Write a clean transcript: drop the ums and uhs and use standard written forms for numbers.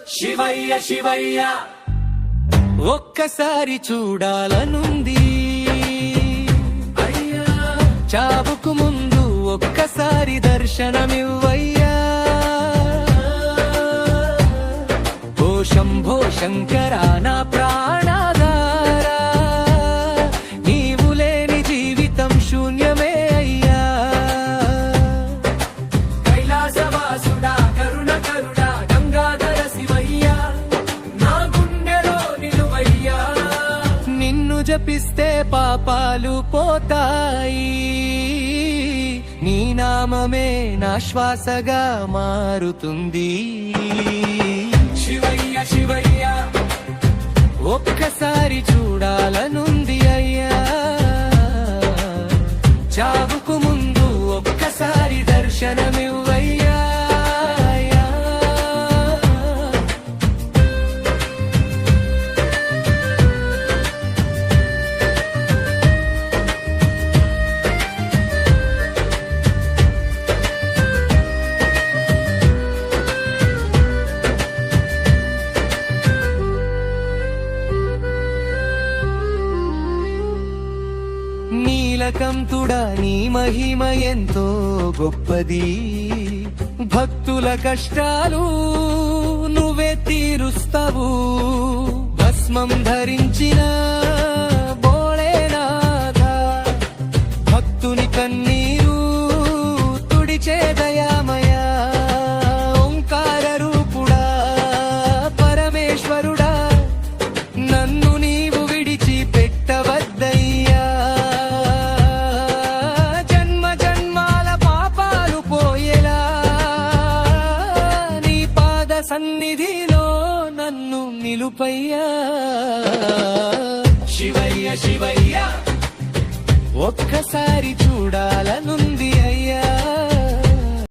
శివయ్య శివయ్య ఒక్కసారి చూడాలనుంది అయ్యా, చావుకు ముందు ఒక్కసారి దర్శనమివ్వయ్యా. ఓ శంభో శంకర నా ప్రాణాధారా, నీవు లేని జీవితం శూన్యమే అయ్యా. కైలాసవాసుడా కరుణ కరుడా గంగాధర శివయ్య నా గుండెలో నిలువయ్యా. నిన్ను జపిస్తే పాపాలు పోతాయి, నీ నామమే నా శ్వాసగా మారుతుంది. శివయ్య శివయ్య ఒక్కసారి చూడాలనుంది అయ్యా, చావుకు ముందు ఒక్కసారి దర్శనమివ్వయ్యా. నీలకంఠుడా నీ మహిమ ఎంతో గొప్పది, భక్తుల కష్టాలు నువ్వే తీరుస్తావు. భస్మం ధరించిన భోళేనాథ, భక్తుని కన్నీరు తుడిచే దయామయ. ఓంకార రూపుడా పరమేశ్వరుడా, నన్ను నీవు విడిచి పెట్టవద్దయ్యా. జన్మ జన్మాల పాపాలు పోయేలా నీ పాద సన్నిధిలో నన్ను నిలుపయ్యా. శివయ్య శివయ్య ఒక్కసారి చూడాలనుంది